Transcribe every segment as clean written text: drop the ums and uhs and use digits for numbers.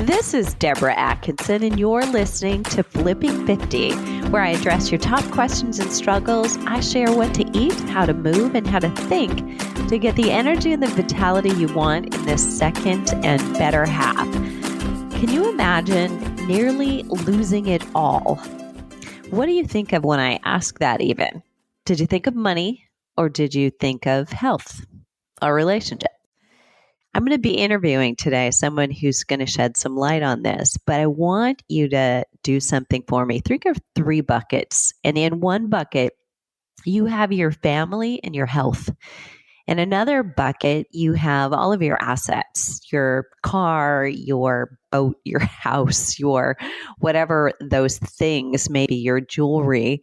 This is Deborah Atkinson, and you're listening to Flipping 50, where I address your top questions and struggles. I share what to eat, how to move, and how to think to get the energy and the vitality you want in this second and better half. Can you imagine nearly losing it all? What do you think of when I ask that even? Did you think of money, or did you think of health or relationship? I'm going to be interviewing today someone who's going to shed some light on this, but I want you to do something for me. Think of three buckets, and in one bucket, you have your family and your health. In another bucket, you have all of your assets, your car, your boat, your house, your whatever those things, maybe your jewelry.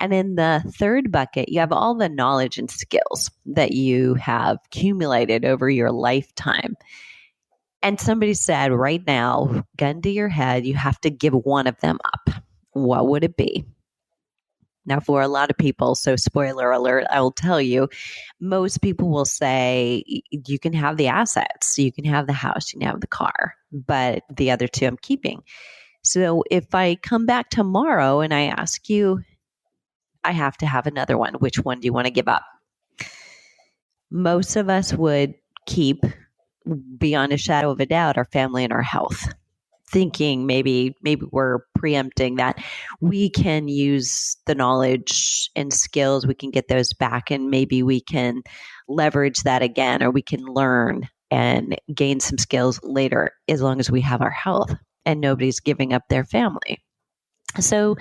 And in the third bucket, you have all the knowledge and skills that you have accumulated over your lifetime. And somebody said right now, gun to your head, you have to give one of them up. What would it be? Now, for a lot of people, so spoiler alert, I will tell you, most people will say you can have the assets, you can have the house, you can have the car, but the other two I'm keeping. So if I come back tomorrow and I ask you, I have to have another one, which one do you want to give up? Most of us would keep, beyond a shadow of a doubt, our family and our health. Thinking maybe we're preempting that we can use the knowledge and skills, we can get those back, and maybe we can leverage that again, or we can learn and gain some skills later as long as we have our health and nobody's giving up their family. So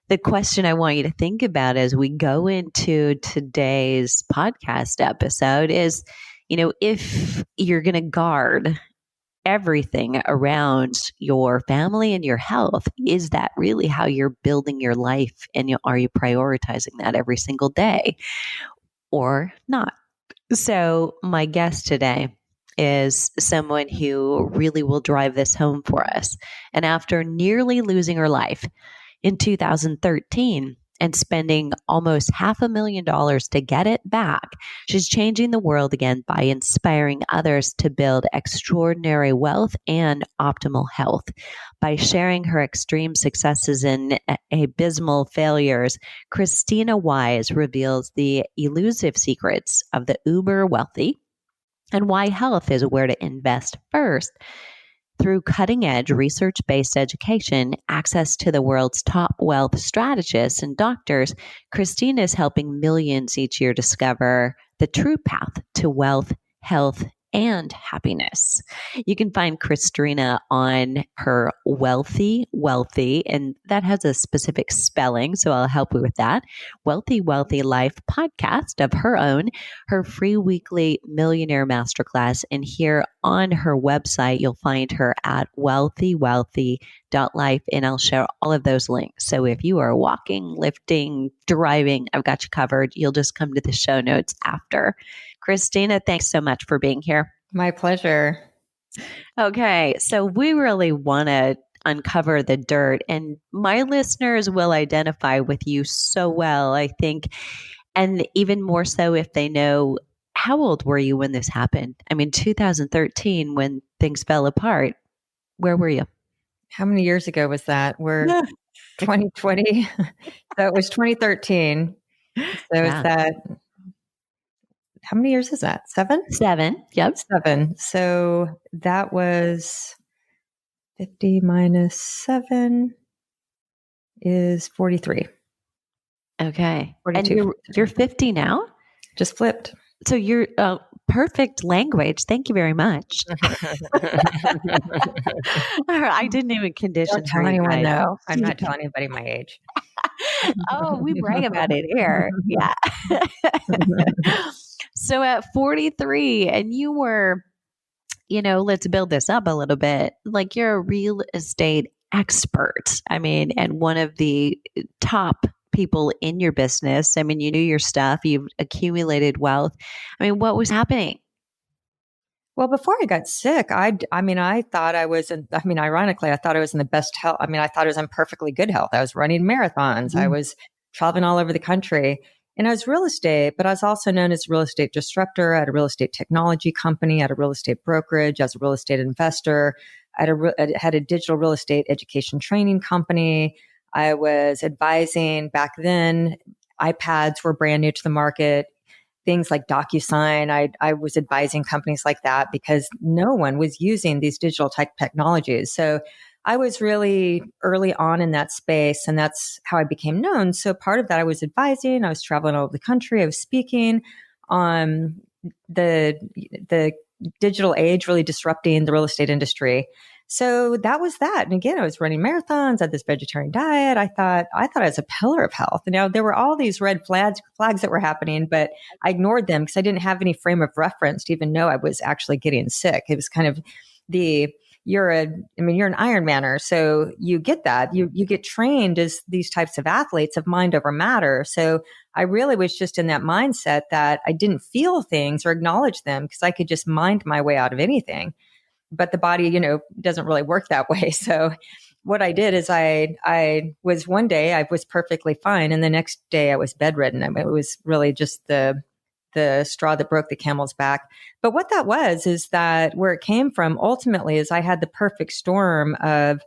the question I want you to think about as we go into today's podcast episode is, if you're going to guard everything around your family and your health, is that really how you're building your life? And are you prioritizing that every single day or not? So my guest today is someone who really will drive this home for us. And after nearly losing her life in 2013, and spending almost $500,000 to get it back, she's changing the world again by inspiring others to build extraordinary wealth and optimal health. By sharing her extreme successes and abysmal failures, Krisstina Wise reveals the elusive secrets of the uber wealthy and why health is where to invest first. Through cutting-edge research-based education, access to the world's top wealth strategists and doctors, Krisstina is helping millions each year discover the true path to wealth, health, and happiness. You can find Krisstina on her Wealthy, and that has a specific spelling, so I'll help you with that. Wealthy Life podcast of her own, her free weekly millionaire masterclass, and here on her website, you'll find her at wealthy.life, and I'll share all of those links. So if you are walking, lifting, driving, I've got you covered. You'll just come to the show notes after. Krisstina, thanks so much for being here. My pleasure. Okay, so we really want to uncover the dirt, and my listeners will identify with you so well, I think, and even more so if they know, how old were you when this happened? I mean, 2013, when things fell apart, where were you? How many years ago was that? We're 2020. So it was 2013. So is that, how many years is that? 7? 7. Yep. 7. So that was 50 minus 7 is 43. Okay. 42. And you're 50 now? Just flipped. So you're perfect language. Thank you very much. I didn't even condition. Don't tell anyone though. I'm not telling anybody my age. Oh, we brag about it here. Yeah. So at 43, and you were, let's build this up a little bit. Like, you're a real estate expert. I mean, and one of the top people in your business. I mean, you knew your stuff. You've accumulated wealth. I mean, what was happening? Well, before I got sick, I thought I was ironically, I thought I was in the best health. I mean, I thought I was in perfectly good health. I was running marathons. I was traveling all over the country. And I was real estate, but I was also known as a real estate disruptor at a real estate technology company, at a real estate brokerage, as a real estate investor. I had a digital real estate education training company. I was advising back then. iPads were brand new to the market. Things like DocuSign. I was advising companies like that because no one was using these digital technologies. So I was really early on in that space, and that's how I became known. So part of that, I was advising, I was traveling all over the country, I was speaking on the digital age, really disrupting the real estate industry. So that was that. And again, I was running marathons, I had this vegetarian diet. I thought I was a pillar of health. And now there were all these red flags that were happening, but I ignored them because I didn't have any frame of reference to even know I was actually getting sick. It was kind of you're an Ironmaner. So you get that. You get trained as these types of athletes of mind over matter. So I really was just in that mindset that I didn't feel things or acknowledge them because I could just mind my way out of anything. But the body, doesn't really work that way. So what I did is I was one day I was perfectly fine. And the next day I was bedridden. I mean, it was really just the straw that broke the camel's back. But what that was is that where it came from ultimately is I had the perfect storm of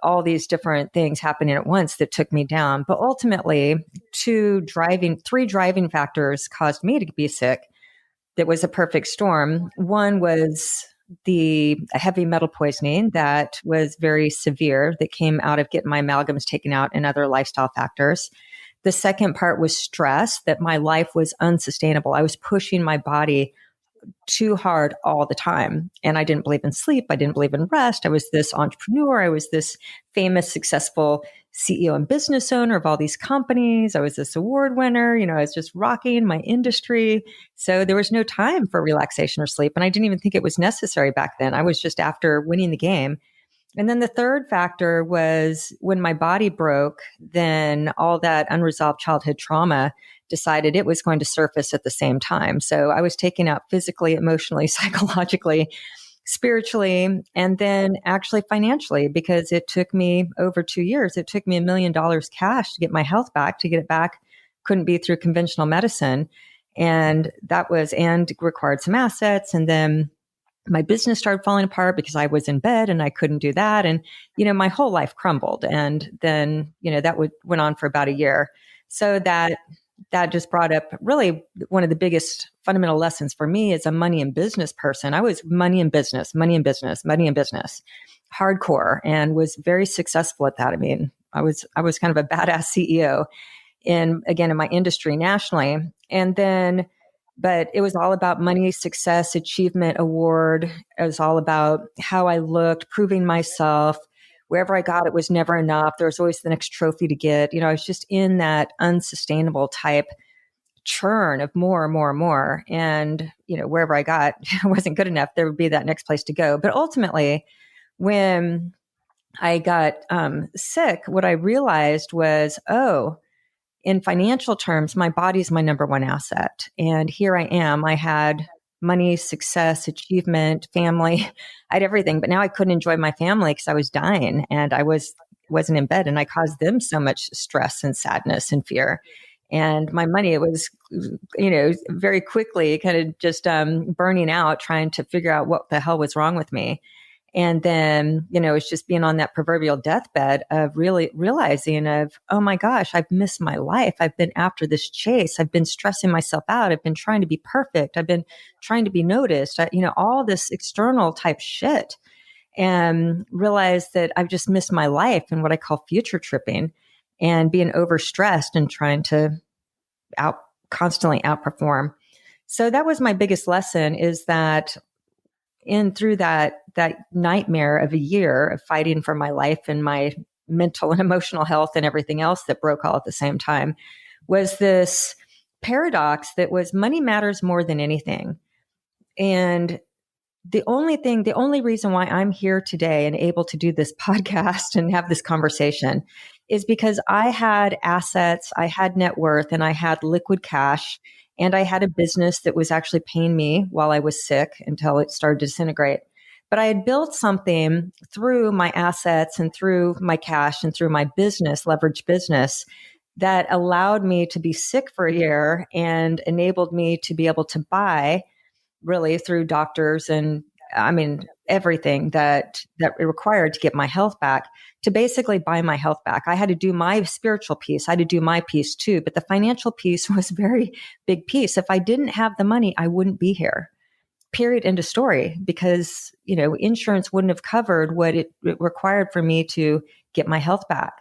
all these different things happening at once that took me down. But ultimately, three driving factors caused me to be sick. That was a perfect storm. One was the heavy metal poisoning that was very severe that came out of getting my amalgams taken out and other lifestyle factors. The second part was stress, that my life was unsustainable. I was pushing my body too hard all the time. And I didn't believe in sleep. I didn't believe in rest. I was this entrepreneur. I was this famous, successful CEO and business owner of all these companies. I was this award winner. I was just rocking my industry. So there was no time for relaxation or sleep. And I didn't even think it was necessary back then. I was just after winning the game. And then the third factor was when my body broke, then all that unresolved childhood trauma decided it was going to surface at the same time. So I was taken out physically, emotionally, psychologically, spiritually, and then actually financially, because it took me over 2 years. It took me $1 million cash to get my health back. To get it back couldn't be through conventional medicine. And required some assets. And then my business started falling apart because I was in bed and I couldn't do that. And, my whole life crumbled. And then, that went on for about a year. So that just brought up really one of the biggest fundamental lessons for me as a money and business person. I was money and business, hardcore, and was very successful at that. I mean, I was kind of a badass CEO in my industry nationally. And then, but it was all about money, success, achievement, award. It was all about how I looked, proving myself. Wherever I got, it was never enough. There was always the next trophy to get. I was just in that unsustainable type churn of more and more and more. And, wherever I got, it wasn't good enough. There would be that next place to go. But ultimately, when I got sick, what I realized was, in financial terms, my body's my number one asset. And here I am. I had money, success, achievement, family. I had everything, but now I couldn't enjoy my family because I was dying and I wasn't in bed, and I caused them so much stress and sadness and fear. And my money, it was, very quickly kind of just burning out, trying to figure out what the hell was wrong with me. And then, it's just being on that proverbial deathbed of really realizing oh my gosh, I've missed my life. I've been after this chase. I've been stressing myself out. I've been trying to be perfect. I've been trying to be noticed, all this external type shit, and realized that I've just missed my life and what I call future tripping and being overstressed and trying to constantly outperform. So that was my biggest lesson, is that through that nightmare of a year of fighting for my life and my mental and emotional health and everything else that broke all at the same time, was this paradox that was money matters more than anything. And the only reason why I'm here today and able to do this podcast and have this conversation is because I had assets, I had net worth, and I had liquid cash. And I had a business that was actually paying me while I was sick until it started to disintegrate. But I had built something through my assets and through my cash and through my business, leveraged business, that allowed me to be sick for a year and enabled me to be able to buy, really through doctors and everything that it required to get my health back, to basically buy my health back. I had to do my spiritual piece. I had to do my piece too, but the financial piece was a very big piece. If I didn't have the money, I wouldn't be here. Period. End of story. Because, insurance wouldn't have covered what it required for me to get my health back.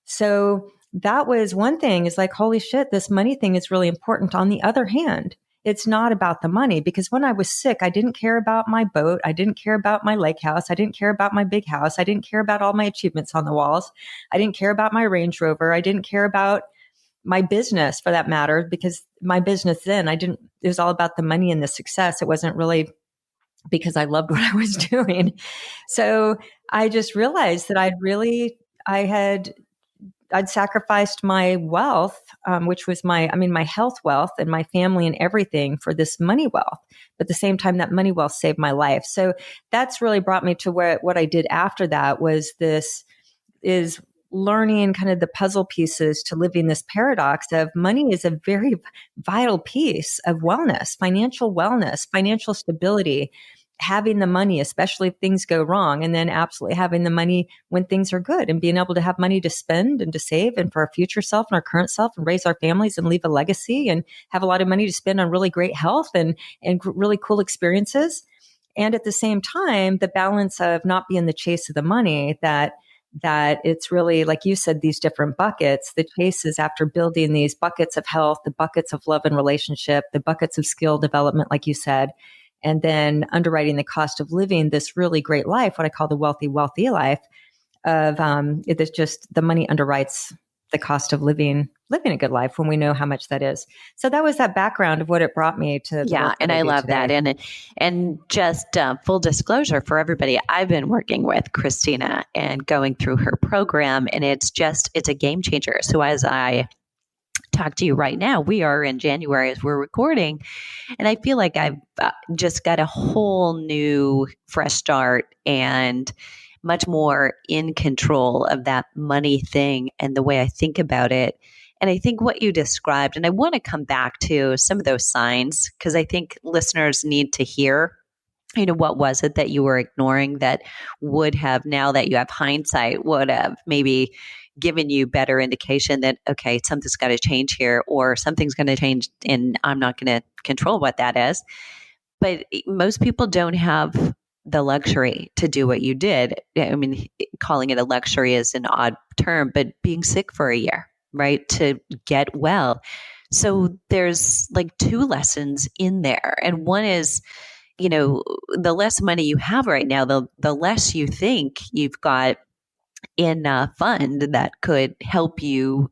So that was one thing, is like, holy shit, this money thing is really important. On the other hand, it's not about the money, because when I was sick, I didn't care about my boat. I didn't care about my lake house. I didn't care about my big house. I didn't care about all my achievements on the walls. I didn't care about my Range Rover. I didn't care about my business, for that matter, because my business then, it was all about the money and the success. It wasn't really because I loved what I was doing. So I just realized that I'd sacrificed my wealth, which was my health wealth and my family and everything, for this money wealth. But at the same time, that money wealth saved my life. So that's really brought me to what I did after that is learning kind of the puzzle pieces to living this paradox of money is a very vital piece of wellness, financial stability, having the money, especially if things go wrong, and then absolutely having the money when things are good, and being able to have money to spend and to save and for our future self and our current self, and raise our families and leave a legacy, and have a lot of money to spend on really great health and really cool experiences. And at the same time, the balance of not being the chase of the money, that it's really, like you said, these different buckets. The chase is after building these buckets of health, the buckets of love and relationship, the buckets of skill development, like you said, and then underwriting the cost of living this really great life, what I call the wealthy life of, it's just the money underwrites the cost of living a good life when we know how much that is. So that was that background of what it brought me to. Yeah. And I love that. And just full disclosure for everybody, I've been working with Krisstina and going through her program, and it's a game changer. So as I talk to you right now, we are in January as we're recording, and I feel like I've just got a whole new fresh start and much more in control of that money thing and the way I think about it. And I think what you described, and I want to come back to some of those signs, because I think listeners need to hear, what was it that you were ignoring that would have, now that you have hindsight, would have maybe given you better indication that, okay, something's got to change here, or something's going to change and I'm not going to control what that is. But most people don't have the luxury to do what you did. I mean, calling it a luxury is an odd term, but being sick for a year, right, to get well. So there's like two lessons in there. And one is, the less money you have right now, the less you think you've got in a fund that could help you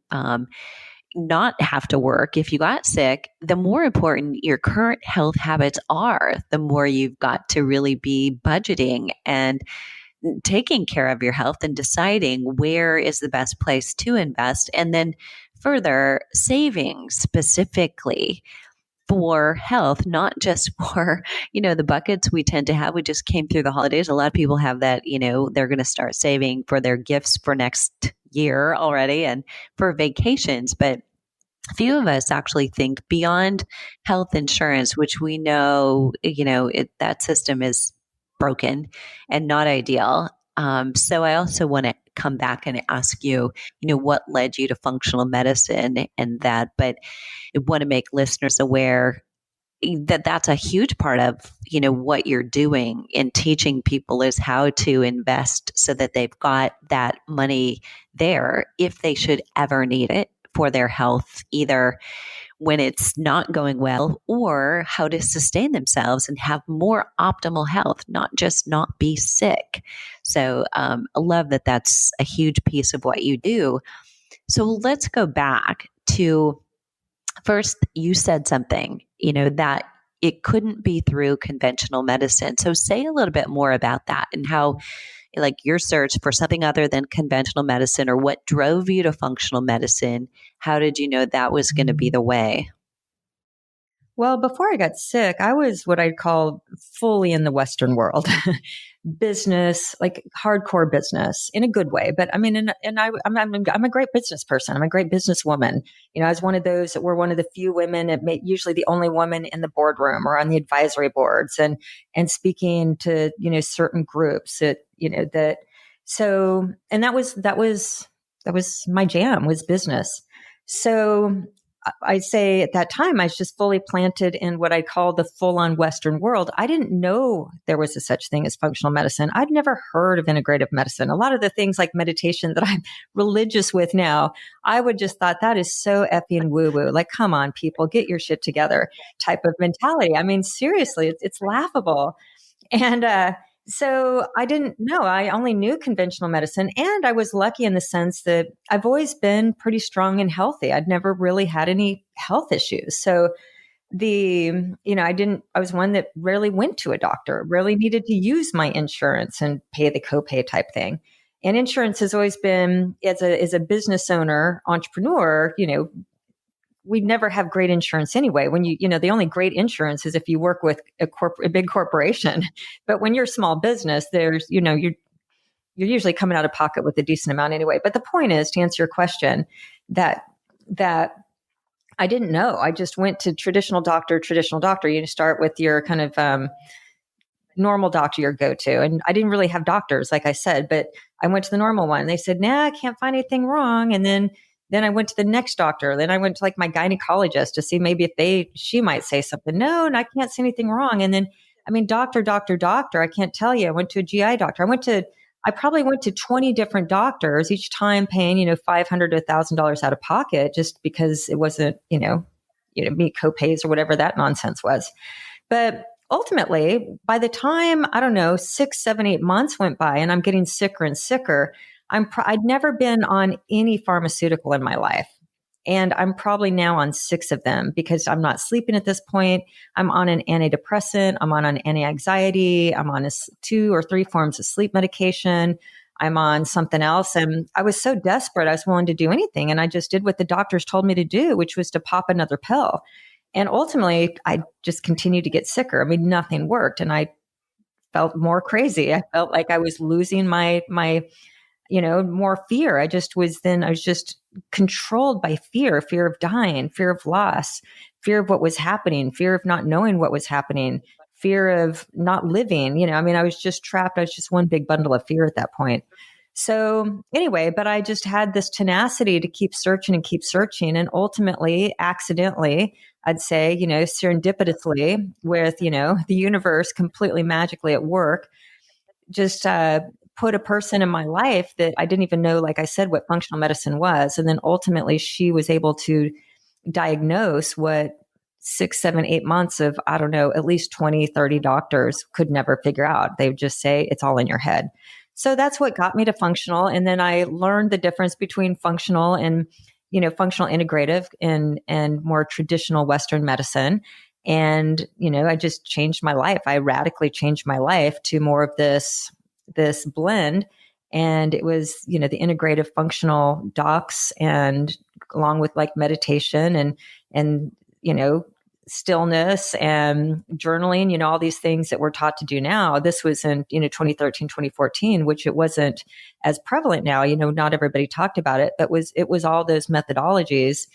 not have to work if you got sick, the more important your current health habits are, the more you've got to really be budgeting and taking care of your health and deciding where is the best place to invest. And then further, saving specifically for health, not just for, the buckets we tend to have. We just came through the holidays. A lot of people have that, they're going to start saving for their gifts for next year already and for vacations. But few of us actually think beyond health insurance, which we know, that system is broken and not ideal. So I also want to come back and ask you, what led you to functional medicine and that, but I want to make listeners aware that that's a huge part of, what you're doing in teaching people is how to invest so that they've got that money there if they should ever need it for their health, either when it's not going well, or how to sustain themselves and have more optimal health, not just not be sick. So I love that that's a huge piece of what you do. So let's go back to, first, you said something, that it couldn't be through conventional medicine. So say a little bit more about that and how, like, your search for something other than conventional medicine, or what drove you to functional medicine. How did you know that was going to be the way? Well, before I got sick, I was what I'd call fully in the Western world. Business, like hardcore business in a good way. But I mean, I'm a great business person. I'm a great businesswoman. You know, I was one of those that were one of the few women, usually the only woman in the boardroom or on the advisory boards and speaking to, certain groups and that was my jam was business. So I'd say at that time, I was just fully planted in what I call the full on Western world. I didn't know there was a such thing as functional medicine. I'd never heard of integrative medicine. A lot of the things like meditation that I'm religious with now, I would just thought that is so effing woo woo. Like, come on, people, get your shit together type of mentality. I mean, seriously, it's laughable. And so I didn't know. I only knew conventional medicine. And I was lucky in the sense that I've always been pretty strong and healthy. I'd never really had any health issues. So I was one that rarely went to a doctor, rarely needed to use my insurance and pay the copay type thing. And insurance has always been, as a business owner, entrepreneur, we never have great insurance anyway. When the only great insurance is if you work with a big corporation. But when you're a small business, you're usually coming out of pocket with a decent amount anyway. But the point is, to answer your question, that I didn't know. I just went to traditional doctor. You start with your kind of normal doctor, your go-to. And I didn't really have doctors, like I said, but I went to the normal one. They said, nah, I can't find anything wrong. And then I went to the next doctor. Then I went to like my gynecologist to see maybe if she might say something. No, and I can't see anything wrong. And then, I mean, doctor, I can't tell you. I went to a GI doctor. I probably went to 20 different doctors, each time paying, $500 to $1,000 out of pocket just because it wasn't, meet copays or whatever that nonsense was. But ultimately, by the time, I don't know, 6, 7, 8 months went by and I'm getting sicker and sicker, I'd never been on any pharmaceutical in my life. And I'm probably now on 6 of them because I'm not sleeping at this point. I'm on an antidepressant. I'm on an anti-anxiety. I'm on 2 or 3 forms of sleep medication. I'm on something else. And I was so desperate, I was willing to do anything. And I just did what the doctors told me to do, which was to pop another pill. And ultimately, I just continued to get sicker. I mean, nothing worked. And I felt more crazy. I felt like I was losing my more fear. I was just controlled by fear of dying, fear of loss, fear of what was happening, fear of not knowing what was happening, fear of not living. I was just trapped. I was just one big bundle of fear at that point. So anyway, but I just had this tenacity to keep searching and keep searching. And ultimately, accidentally, I'd say, serendipitously with, the universe completely magically at work, just put a person in my life that I didn't even know, like I said, what functional medicine was. And then ultimately she was able to diagnose what 6, 7, 8 months of, I don't know, at least 20, 30 doctors could never figure out. They would just say, it's all in your head. So that's what got me to functional. And then I learned the difference between functional and, functional integrative and more traditional Western medicine. And, I just changed my life. I radically changed my life to more of this blend. And it was, the integrative functional docs and along with like meditation and, stillness and journaling, all these things that we're taught to do now. This was in, 2013, 2014, which it wasn't as prevalent now. Not everybody talked about it, but it was all those methodologies,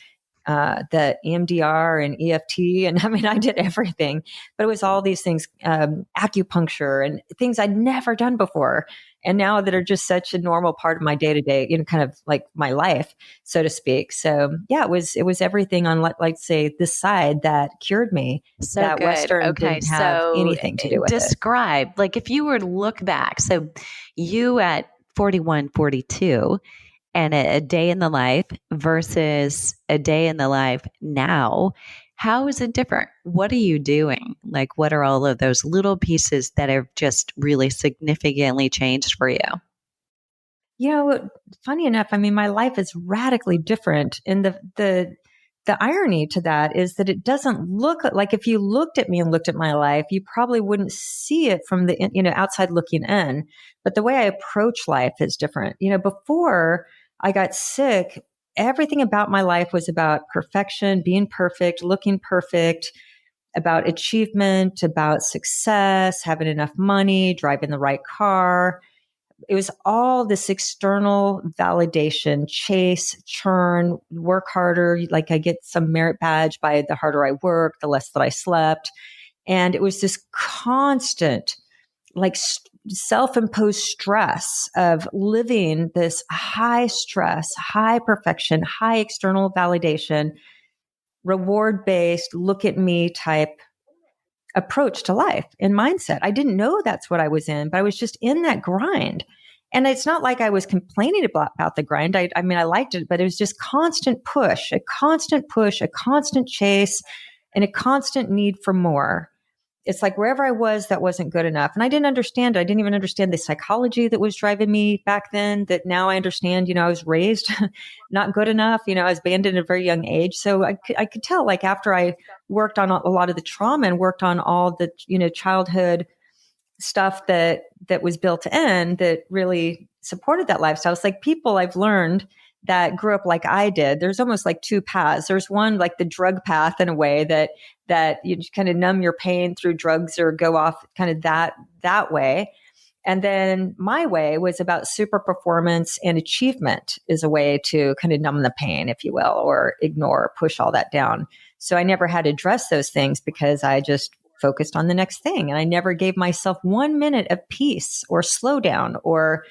that EMDR and EFT. And I mean, I did everything, but it was all these things, acupuncture and things I'd never done before. And now that are just such a normal part of my day to day, kind of like my life, so to speak. So yeah, it was everything on like say this side that cured me. So that good. Western Okay, didn't have so anything to do with it. describe, like if you were to look back, so you at 41, 42, and a day in the life versus a day in the life now, how is it different? What are you doing? Like, what are all of those little pieces that have just really significantly changed for you? Funny enough, I mean, my life is radically different. And the irony to that is that it doesn't look like, if you looked at me and looked at my life, you probably wouldn't see it from the, outside looking in. But the way I approach life is different. Before I got sick, everything about my life was about perfection, being perfect, looking perfect, about achievement, about success, having enough money, driving the right car. It was all this external validation, chase, churn, work harder. Like I get some merit badge by the harder I work, the less that I slept. And it was this constant, like self-imposed stress of living this high stress, high perfection, high external validation, reward-based, look at me type approach to life and mindset. I didn't know that's what I was in, but I was just in that grind. And it's not like I was complaining about the grind. I mean, I liked it, but it was just constant push, a constant chase, and a constant need for more. It's like wherever I was, that wasn't good enough. And I didn't understand it. I didn't even understand the psychology that was driving me back then, that now I understand. I was raised not good enough. I was abandoned at a very young age. So I could tell, like, after I worked on a lot of the trauma and worked on all the, childhood stuff that was built in that really supported that lifestyle. It's like people I've learned that grew up like I did, there's almost like two paths. There's one, like the drug path, in a way that you kind of numb your pain through drugs or go off kind of that way. And then my way was about super performance, and achievement is a way to kind of numb the pain, if you will, or ignore, push all that down. So I never had to address those things because I just focused on the next thing. And I never gave myself 1 minute of peace or slowdown or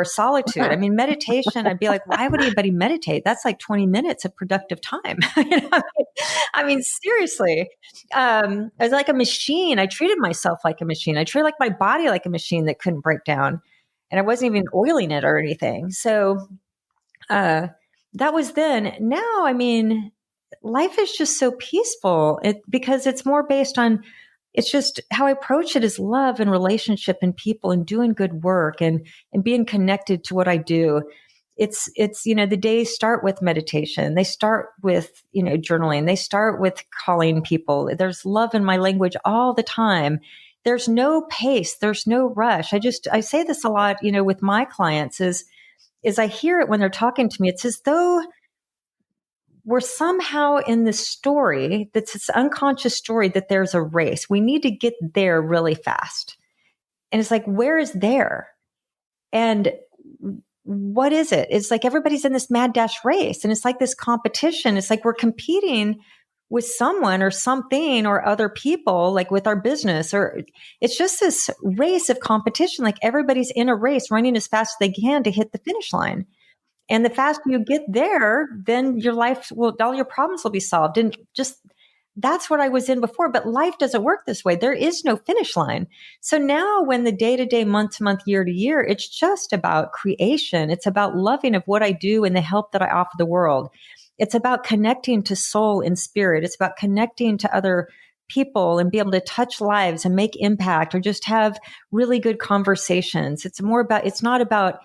solitude. I mean, meditation, I'd be like, why would anybody meditate? That's like 20 minutes of productive time. I mean, seriously, I was like a machine. I treated myself like a machine. I treated like my body like a machine that couldn't break down, and I wasn't even oiling it or anything. So, that was then. Now, I mean, life is just so peaceful because it's more based on, it's just how I approach it is love and relationship and people and doing good work and being connected to what I do. It's, the days start with meditation. They start with, journaling. They start with calling people. There's love in my language all the time. There's no pace. There's no rush. I say this a lot, with my clients is I hear it when they're talking to me. It's as though we're somehow in this story, that's this unconscious story, that there's a race. We need to get there really fast. And it's like, where is there? And what is it? It's like everybody's in this mad dash race. And it's like this competition. It's like we're competing with someone or something or other people, like with our business, or it's just this race of competition. Like everybody's in a race running as fast as they can to hit the finish line. And the faster you get there, then your life all your problems will be solved. And just, that's what I was in before. But life doesn't work this way. There is no finish line. So now when the day to day, month to month, year to year, it's just about creation. It's about loving of what I do and the help that I offer the world. It's about connecting to soul and spirit. It's about connecting to other people and be able to touch lives and make impact or just have really good conversations. It's not about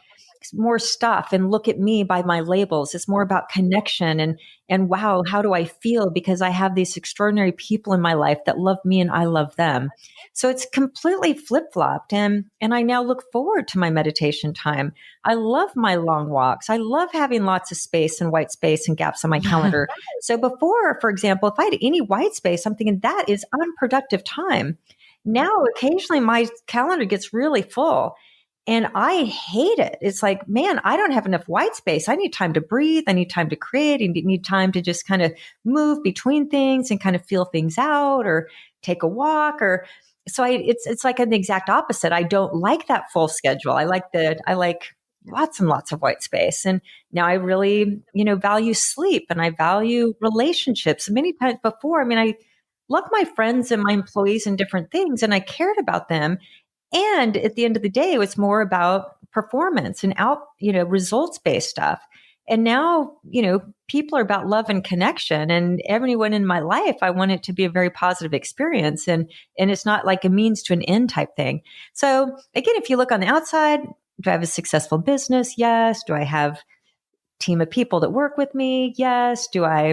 more stuff and look at me by my labels. It's more about connection and wow, how do I feel? Because I have these extraordinary people in my life that love me and I love them. So it's completely flip-flopped. And I now look forward to my meditation time. I love my long walks. I love having lots of space and white space and gaps on my calendar. So before, for example, if I had any white space, I'm thinking that is unproductive time. Now, occasionally my calendar gets really full. And I hate it. It's like, man, I don't have enough white space. I need time to breathe. I need time to create. I need time to just kind of move between things and kind of feel things out or take a walk. It's like an exact opposite. I don't like that full schedule. I like lots and lots of white space. And now I really, value sleep and I value relationships. Many times before, I love my friends and my employees and different things, and I cared about them. And at the end of the day, it was more about performance and results-based stuff. And now, people are about love and connection, and everyone in my life, I want it to be a very positive experience. And it's not like a means to an end type thing. So again, if you look on the outside, do I have a successful business? Yes. Do I have a team of people that work with me? Yes. Do I,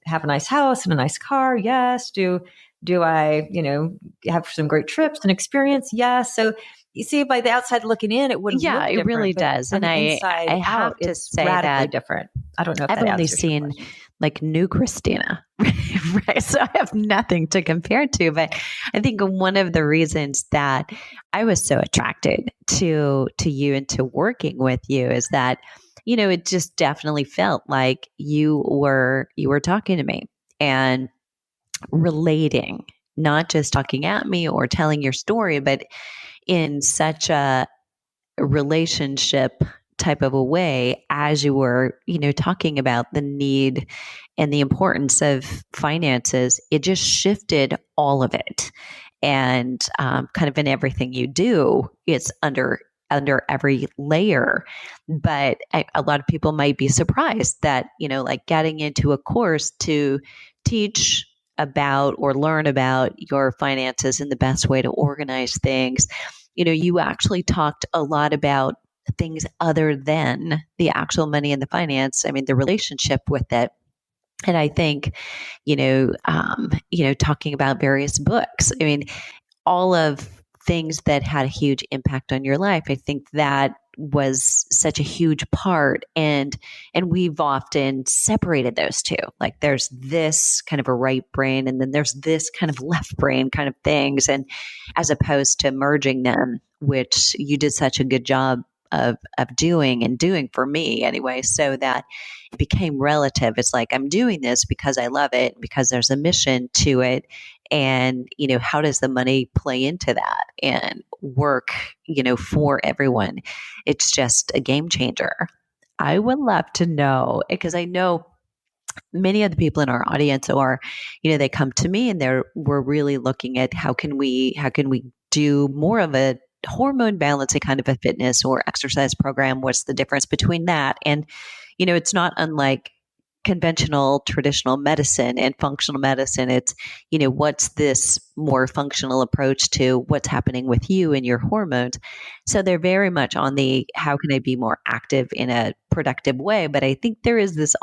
have a nice house and a nice car? Yes. Do I, have some great trips and experience? Yes. So you see, by the outside looking in, it wouldn't look different. It really does. And I have to say radically that different. I don't know if I've that only answers your seen question. like new Krisstina, right? So I have nothing to compare to. But I think one of the reasons that I was so attracted to you and to working with you is that, it just definitely felt like you were talking to me and relating, not just talking at me or telling your story, but in such a relationship type of a way as you were, talking about the need and the importance of finances. It just shifted all of it. And kind of in everything you do, it's under every layer. But a lot of people might be surprised that, like getting into a course to teach about or learn about your finances and the best way to organize things, you actually talked a lot about things other than the actual money and the finance. I mean, the relationship with it. And I think, talking about various books. I mean, all of things that had a huge impact on your life. I think that was such a huge part, and we've often separated those two. Like there's this kind of a right brain and then there's this kind of left brain kind of things, and as opposed to merging them, which you did such a good job of doing for me anyway, so that it became relative. It's like I'm doing this because I love it, because there's a mission to it. And how does the money play into that and work for everyone? It's just a game changer. I would love to know, because I know many of the people in our audience are, they come to me and we're really looking at how can we do more of a hormone balancing kind of a fitness or exercise program. What's the difference between that? And it's not unlike conventional traditional medicine and functional medicine. It's, what's this more functional approach to what's happening with you and your hormones. So they're very much on the how can I be more active in a productive way. But I think there is this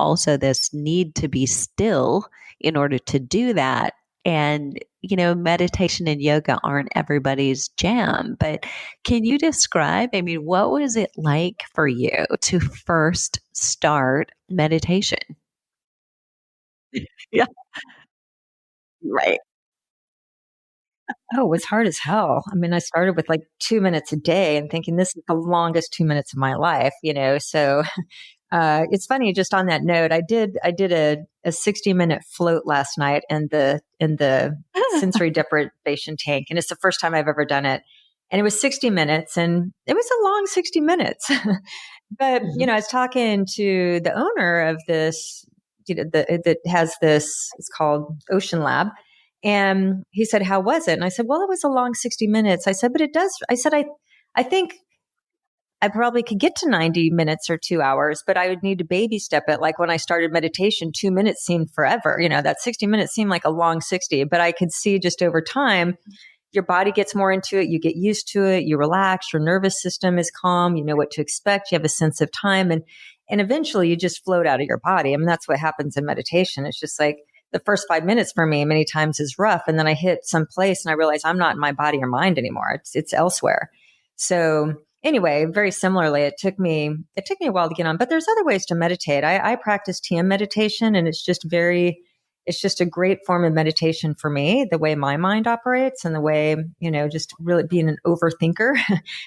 need to be still in order to do that. And meditation and yoga aren't everybody's jam, but can you describe, I mean, what was it like for you to first start meditation? Yeah, right. Oh, it was hard as hell. I mean, I started with like 2 minutes a day and thinking this is the longest 2 minutes of my life. So it's funny. Just on that note, I did a 60-minute float last night in the sensory deprivation tank, and it's the first time I've ever done it. And it was 60 minutes, and it was a long 60 minutes. But Mhm. I was talking to the owner of this, that has this. It's called Ocean Lab, and he said, "How was it?" And I said, "Well, it was a long 60 minutes." I said, "But it does." I said, I think I probably could get to 90 minutes or 2 hours, but I would need to baby step it. Like when I started meditation, 2 minutes seemed forever. That 60 minutes seemed like a long 60, but I could see just over time, your body gets more into it. You get used to it. You relax. Your nervous system is calm. You know what to expect. You have a sense of time. And eventually you just float out of your body. I mean, that's what happens in meditation. It's just like the first 5 minutes for me many times is rough. And then I hit some place and I realize I'm not in my body or mind anymore. It's elsewhere. So anyway, very similarly, it took me a while to get on, but there's other ways to meditate. I practice TM meditation, and it's just a great form of meditation for me, the way my mind operates and the way, just really being an overthinker.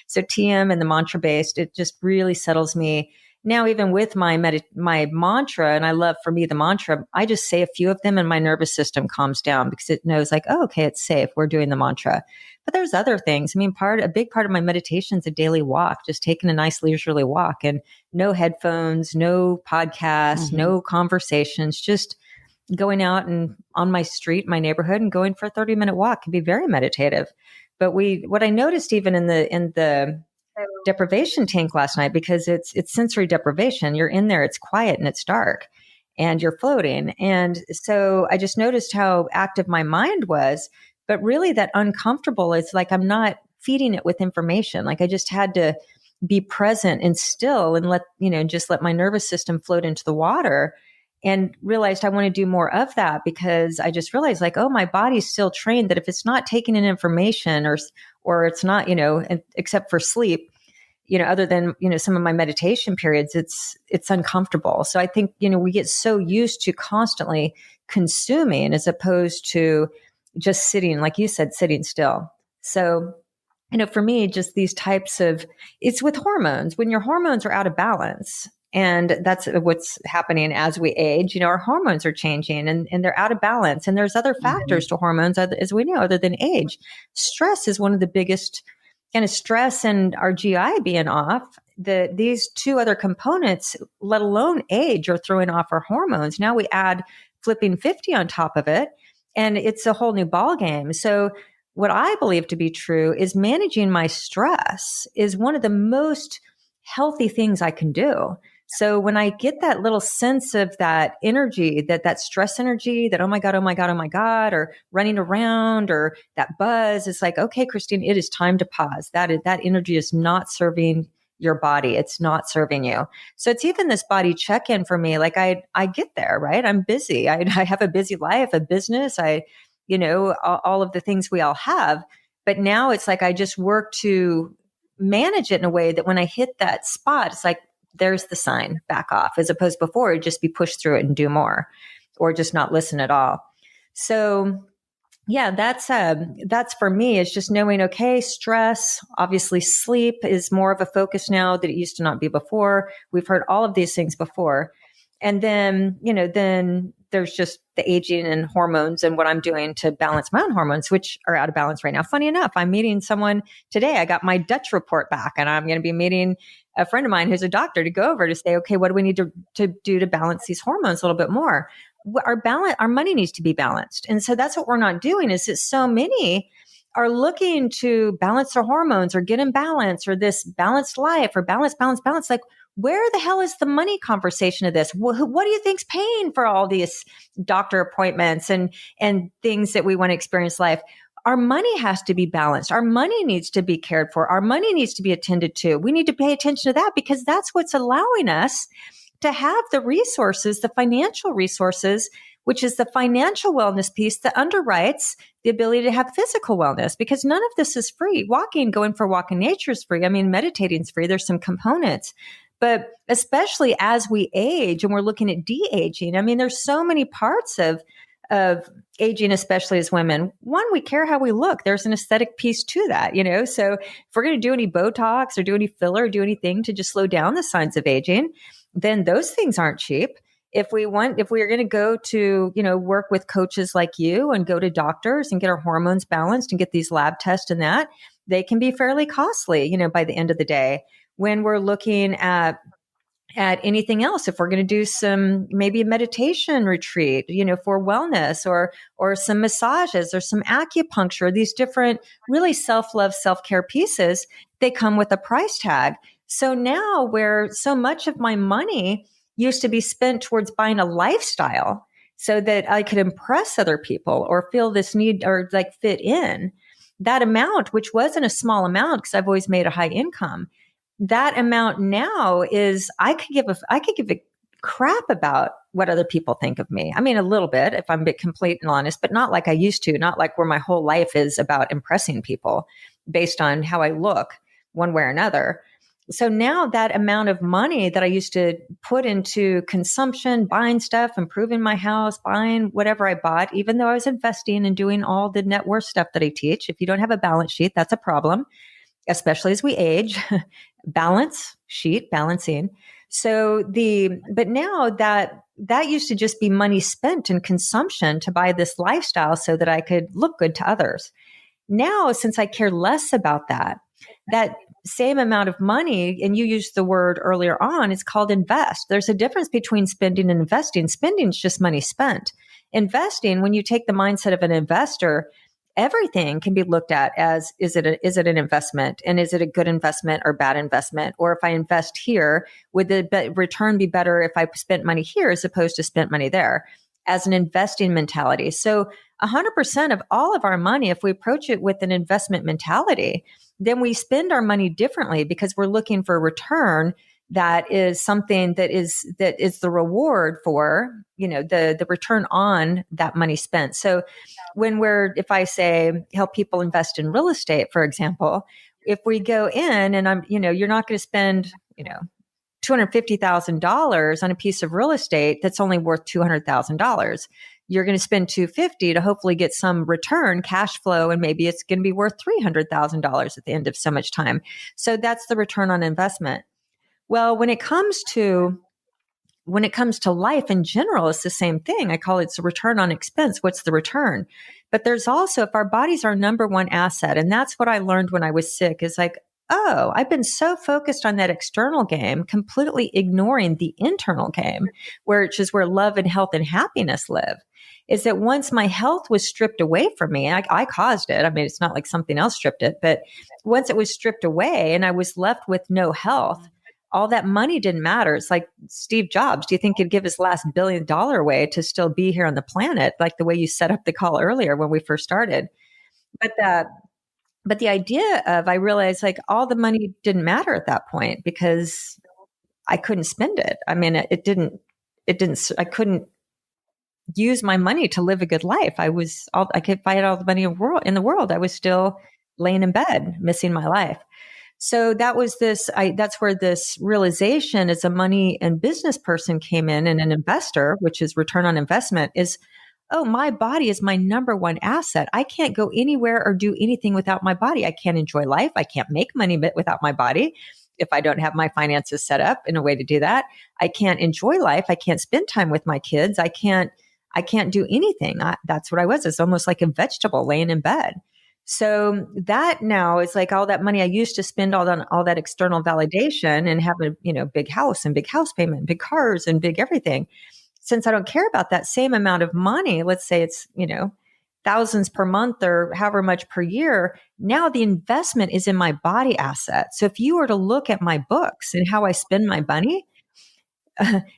So TM and the mantra based, it just really settles me. Now, even with my mantra, and I love, for me, the mantra, I just say a few of them and my nervous system calms down because it knows like, oh, okay, it's safe. We're doing the mantra. But there's other things. I mean, a big part of my meditation is a daily walk, just taking a nice leisurely walk, and no headphones, no podcasts, Mhm. no conversations, just going out and on my street, my neighborhood, and going for a 30-minute walk can be very meditative. But what I noticed even in the deprivation tank last night, because it's sensory deprivation, you're in there, it's quiet and it's dark and you're floating. And so I just noticed how active my mind was, but really that uncomfortable is like, I'm not feeding it with information. Like I just had to be present and still and just let my nervous system float into the water, and realized I want to do more of that, because I just realized like, oh, my body's still trained that if it's not taking in information or it's not, except for sleep, other than, some of my meditation periods, it's uncomfortable. So I think, we get so used to constantly consuming as opposed to just sitting, like you said, sitting still. So, for me, just these types of, it's with hormones. When your hormones are out of balance, and that's what's happening as we age, our hormones are changing and they're out of balance. And there's other factors to hormones, as we know, other than age. Stress is one of the biggest kind of stress, and our GI being off. These two other components, let alone age, are throwing off our hormones. Now we add flipping 50 on top of it, and it's a whole new ball game. So what I believe to be true is managing my stress is one of the most healthy things I can do. So when I get that little sense of that energy, that stress energy, that, oh my God, oh my God, oh my God, or running around, or that buzz, it's like, okay, Kristine, it is time to pause. That energy is not serving your body. It's not serving you. So it's even this body check-in for me. Like I get there, right? I'm busy. I have a busy life, a business. All of the things we all have. But now it's like I just work to manage it in a way that when I hit that spot, it's like, there's the sign, back off, as opposed to before, it'd just be pushed through it and do more, or just not listen at all. So yeah, that's for me, is just knowing, okay, stress, obviously sleep is more of a focus now that it used to not be before. We've heard all of these things before. And then, then there's just the aging and hormones and what I'm doing to balance my own hormones, which are out of balance right now. Funny enough, I'm meeting someone today. I got my Dutch report back, and I'm going to be meeting a friend of mine who's a doctor to go over to say, okay, what do we need to do to balance these hormones a little bit more? Our money needs to be balanced. And so that's what we're not doing, is that so many are looking to balance their hormones or get in balance, or this balanced life, or balance. Like, where the hell is the money conversation of this? What do you think's paying for all these doctor appointments and things that we want to experience life? Our money has to be balanced. Our money needs to be cared for. Our money needs to be attended to. We need to pay attention to that, because that's what's allowing us to have the resources, the financial resources, which is the financial wellness piece that underwrites the ability to have physical wellness, because none of this is free. Going for a walk in nature is free. I mean, meditating is free. There's some components. But especially as we age and we're looking at de-aging, I mean, there's so many parts of aging, especially as women. One, we care how we look. There's an aesthetic piece to that, So if we're going to do any Botox or do any filler or do anything to just slow down the signs of aging, then those things aren't cheap. If we are going to go to, work with coaches like you and go to doctors and get our hormones balanced and get these lab tests and that, they can be fairly costly, by the end of the day. When we're looking at anything else, if we're going to do maybe a meditation retreat, for wellness, or some massages or some acupuncture, these different really self-love, self-care pieces, they come with a price tag. So now, where so much of my money used to be spent towards buying a lifestyle so that I could impress other people or feel this need or like fit in, that amount, which wasn't a small amount because I've always made a high income, that amount now is I could give a crap about what other people think of me. I mean, a little bit, if I'm being complete and honest, but not like I used to, not like where my whole life is about impressing people based on how I look one way or another. So now that amount of money that I used to put into consumption, buying stuff, improving my house, buying whatever I bought, even though I was investing and doing all the net worth stuff that I teach, if you don't have a balance sheet, that's a problem, especially as we age. Balancing. But now that used to just be money spent in consumption to buy this lifestyle so that I could look good to others. Now, since I care less about that same amount of money, and you used the word earlier on, it's called invest. There's a difference between spending and investing. Spending is just money spent. Investing, when you take the mindset of an investor, everything can be looked at as, is it an investment? And is it a good investment or bad investment? Or if I invest here, would the return be better if I spent money here as opposed to spent money there? As an investing mentality. So 100% of all of our money, if we approach it with an investment mentality, then we spend our money differently because we're looking for a return that is something that is the reward for, the return on that money spent. So if I say help people invest in real estate, for example, if we go in and you're not going to spend, $250,000 on a piece of real estate that's only worth $200,000. You're going to spend $250 to hopefully get some return, cash flow, and maybe it's going to be worth $300,000 at the end of so much time. So that's the return on investment. Well, when it comes to life in general, it's the same thing. I call it the return on expense. What's the return? But there's also, if our body's our number one asset, and that's what I learned when I was sick, is like, oh, I've been so focused on that external game, completely ignoring the internal game, which is where love and health and happiness live. Is that once my health was stripped away from me, I caused it. I mean, it's not like something else stripped it, but once it was stripped away and I was left with no health, all that money didn't matter. It's like Steve Jobs. Do you think he'd give his last $1 billion away to still be here on the planet? Like the way you set up the call earlier when we first started. But the idea of, I realized like all the money didn't matter at that point because I couldn't spend it. I mean, I couldn't use my money to live a good life. If I had all the money in the world, I was still laying in bed, missing my life. So that's where this realization as a money and business person came in, and an investor, which is return on investment, is, oh, my body is my number one asset. I can't go anywhere or do anything without my body. I can't enjoy life. I can't make money without my body if I don't have my finances set up in a way to do that. I can't enjoy life. I can't spend time with my kids. I can't do anything. That's what I was. It's almost like a vegetable laying in bed. So that now is like all that money I used to spend on all that external validation and have a big house and big house payment, big cars and big everything. Since I don't care about that same amount of money, let's say it's, thousands per month or however much per year, now the investment is in my body asset. So if you were to look at my books and how I spend my money,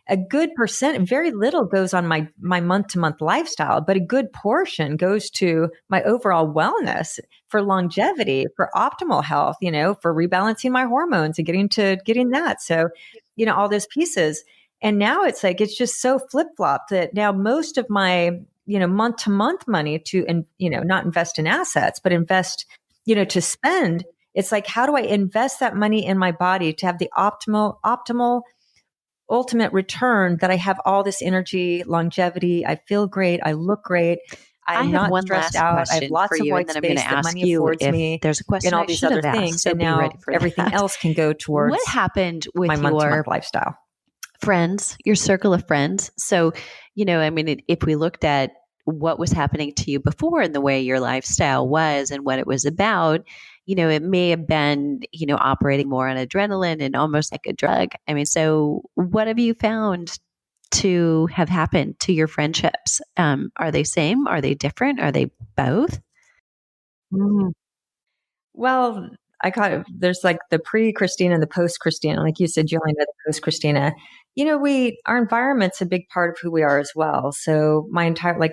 a good percent, very little goes on my month-to-month lifestyle, but a good portion goes to my overall wellness, for longevity, for optimal health, for rebalancing my hormones and getting that. So, all those pieces. And now it's like, it's just so flip-flop that now most of my, month-to-month money to, not invest in assets, but invest, to spend. It's like, how do I invest that money in my body to have the optimal ultimate return, that I have all this energy, longevity, I feel great, I look great, I'm not stressed out, I have lots of white space that money affords me. There's a question and all I these should other have things, asked, so and be now ready for everything that. else can go towards what happened with my your month-to-month lifestyle. Friends, your circle of friends? So, if we looked at what was happening to you before and the way your lifestyle was and what it was about, it may have been, operating more on adrenaline and almost like a drug. I mean, so what have you found to have happened to your friendships? Are they same? Are they different? Are they both? Mm. Well, there's like the pre-Krisstina and the post-Krisstina. Like you said, you only know the post-Krisstina. Our environment's a big part of who we are as well. So to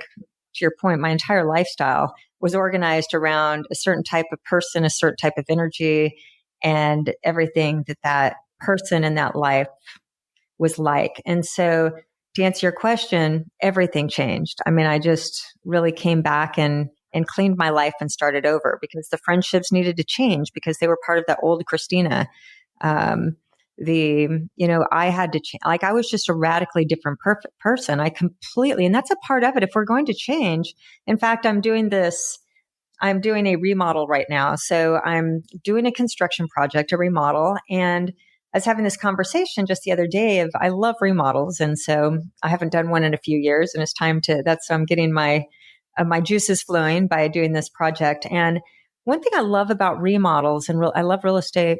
your point, my entire lifestyle was organized around a certain type of person, a certain type of energy, and everything that person in that life was like. And so to answer your question, everything changed. I mean, I just really came back and cleaned my life and started over, because the friendships needed to change because they were part of that old Krisstina. I had to change. Like, I was just a radically different person. And that's a part of it. If we're going to change, in fact, I'm doing a remodel right now. So I'm doing a construction project, a remodel. And I was having this conversation just the other day of, I love remodels. And so I haven't done one in a few years, and it's time to, I'm getting my juices flowing by doing this project. And one thing I love about remodels, and I love real estate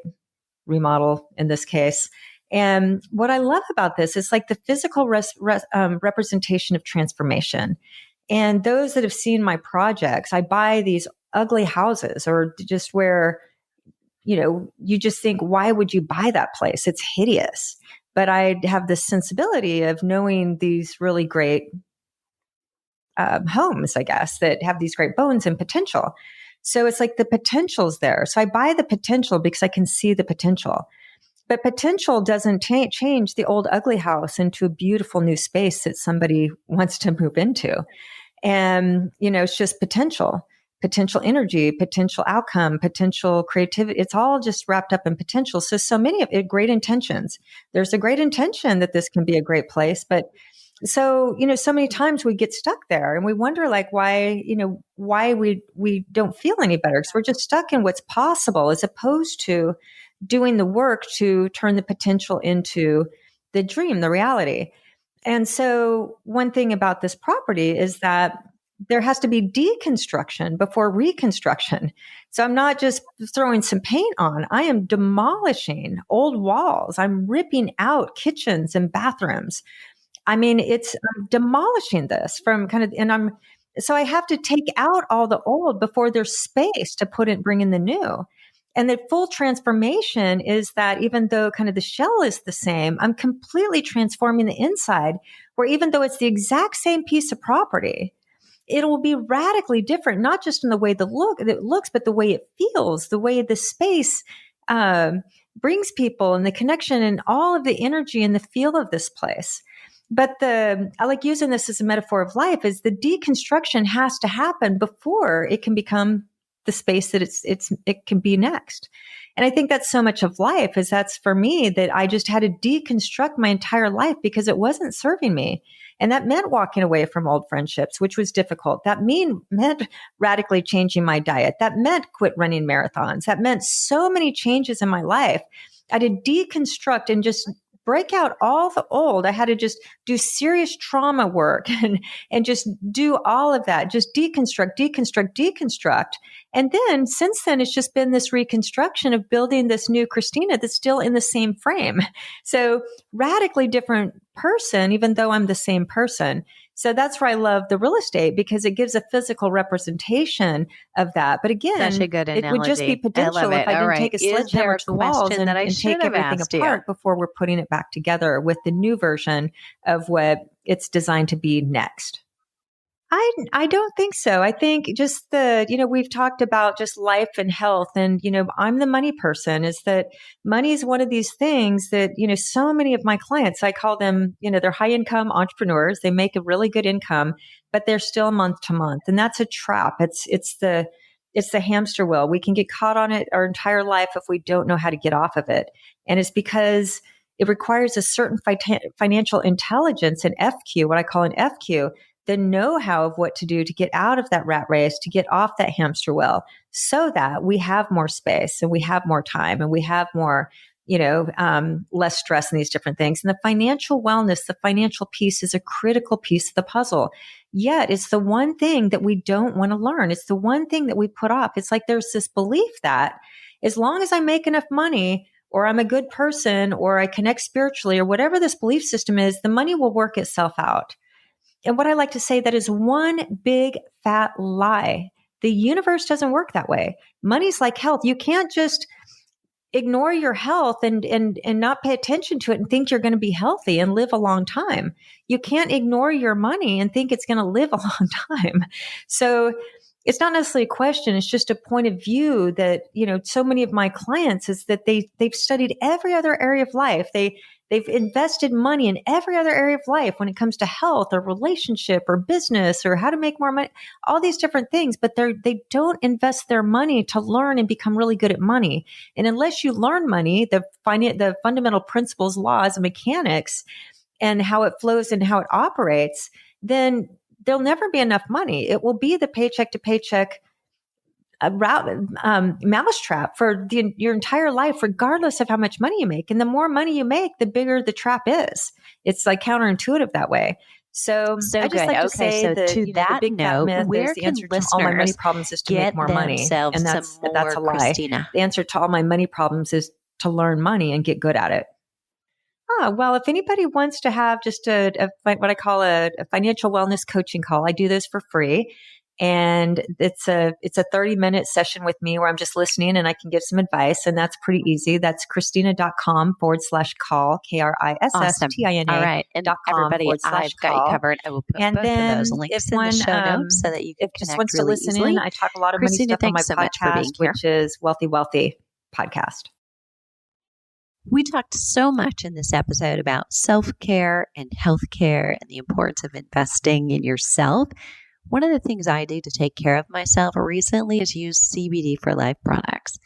remodel in this case. And what I love about this is like the physical representation of transformation. And those that have seen my projects, I buy these ugly houses, or just where, you just think, why would you buy that place? It's hideous. But I have this sensibility of knowing these really great homes, I guess, that have these great bones and potential. So it's like the potential's there. So I buy the potential because I can see the potential. But potential doesn't change the old ugly house into a beautiful new space that somebody wants to move into. And, it's just potential. potential energy, potential outcome, potential creativity. It's all just wrapped up in potential. So many of it, great intentions. There's a great intention that this can be a great place, but so, so many times we get stuck there and we wonder like why we don't feel any better because we're just stuck in what's possible as opposed to doing the work to turn the potential into the dream, the reality. And so one thing about this property is that there has to be deconstruction before reconstruction. So I'm not just throwing some paint on. I am demolishing old walls. I'm ripping out kitchens and bathrooms. I mean, I'm demolishing this so I have to take out all the old before there's space to bring in the new. And the full transformation is that even though kind of the shell is the same, I'm completely transforming the inside where even though it's the exact same piece of property, it will be radically different, not just in the way it looks, but the way it feels, the way the space brings people and the connection and all of the energy and the feel of this place. But I like using this as a metaphor of life is the deconstruction has to happen before it can become the space that it can be next. And I think that's so much of life that's for me that I just had to deconstruct my entire life because it wasn't serving me. And that meant walking away from old friendships, which was difficult. That meant radically changing my diet. That meant quit running marathons. That meant so many changes in my life. I had to deconstruct and just break out all the old. I had to just do serious trauma work and just do all of that, just deconstruct. And then since then, it's just been this reconstruction of building this new Krisstina that's still in the same frame. So radically different person, even though I'm the same person. So that's why I love the real estate because it gives a physical representation of that. But again, such a good analogy. It would just be potential if I didn't take a sledgehammer to the walls and take everything apart before we're putting it back together with the new version of what it's designed to be next. I don't think so. I think just we've talked about just life and health and, I'm the money person is that money is one of these things that, so many of my clients, I call them, they're high income entrepreneurs. They make a really good income, but they're still month to month. And that's a trap. It's the hamster wheel. We can get caught on it our entire life if we don't know how to get off of it. And it's because it requires a certain financial intelligence, an FQ, what I call an FQ, the know-how of what to do to get out of that rat race, to get off that hamster wheel so that we have more space and we have more time and we have more, less stress in these different things. And the financial wellness, the financial piece is a critical piece of the puzzle. Yet it's the one thing that we don't want to learn. It's the one thing that we put off. It's like there's this belief that as long as I make enough money or I'm a good person or I connect spiritually or whatever this belief system is, the money will work itself out. And what I like to say, that is one big fat lie. The universe doesn't work that way. Money's like health. You can't just ignore your health and not pay attention to it and think you're going to be healthy and live a long time. You can't ignore your money and think it's going to live a long time. So it's not necessarily a question. It's just a point of view that, so many of my clients is that they've studied every other area of life. They've invested money in every other area of life when it comes to health or relationship or business or how to make more money, all these different things, but they don't invest their money to learn and become really good at money. And unless you learn money, the fundamental principles, laws, and mechanics and how it flows and how it operates, then there'll never be enough money. It will be the paycheck to paycheck mousetrap for your entire life, regardless of how much money you make. And the more money you make, the bigger the trap is. It's like counterintuitive that way. So I just good. like to say so that, to that the big note, fat myth where is the can answer to all my money problems is to make more money. And that's a lie. Krisstina? The answer to all my money problems is to learn money and get good at it. Well, if anybody wants to have just what I call a financial wellness coaching call, I do this for free. And it's a 30-minute session with me where I'm just listening and I can give some advice. And that's pretty easy. That's Krisstina.com/call, Krisstina. All right. And everybody, I've got you covered. I will put both of those links in the show notes so that you can just connect wants really to listen easily. in. I talk a lot of money Krisstina, stuff on my thanks so much for being podcast, here. which is Wealthy Podcast. We talked so much in this episode about self-care and healthcare and the importance of investing in yourself. One of the things I do to take care of myself recently is use CBD for Life products.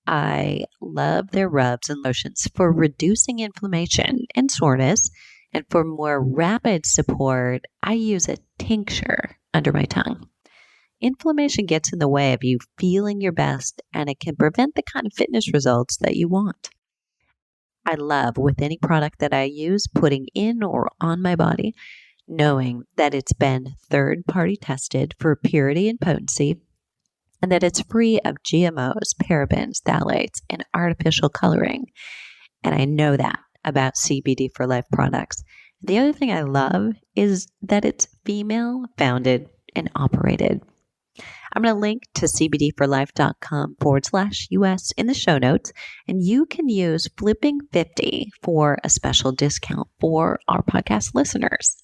I love their rubs and lotions for reducing inflammation and soreness. And for more rapid support, I use a tincture under my tongue. Inflammation gets in the way of you feeling your best, and it can prevent the kind of fitness results that you want. I love with any product that I use putting in or on my body, knowing that it's been third-party tested for purity and potency, and that it's free of GMOs, parabens, phthalates, and artificial coloring. And I know that about CBD for Life products. The other thing I love is that it's female founded and operated. I'm going to link to cbdforlife.com/US in the show notes, and you can use Flipping 50 for a special discount for our podcast listeners.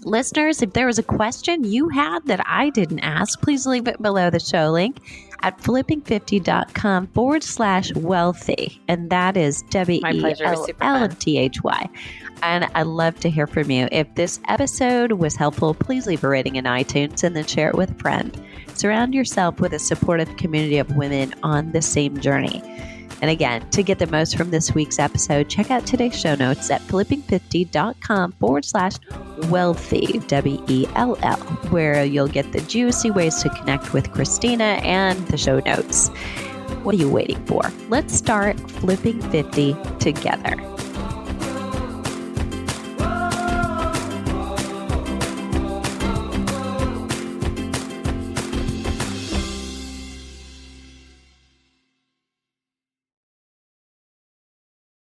Listeners, if there was a question you had that I didn't ask, please leave it below the show link at flipping50.com/wealthy. And that is WELLTHY. And I'd love to hear from you. If this episode was helpful, please leave a rating in iTunes and then share it with a friend. Surround yourself with a supportive community of women on the same journey. And again, to get the most from this week's episode, check out today's show notes at flipping50.com/wealthy, WELL, where you'll get the juicy ways to connect with Krisstina and the show notes. What are you waiting for? Let's start Flipping 50 together.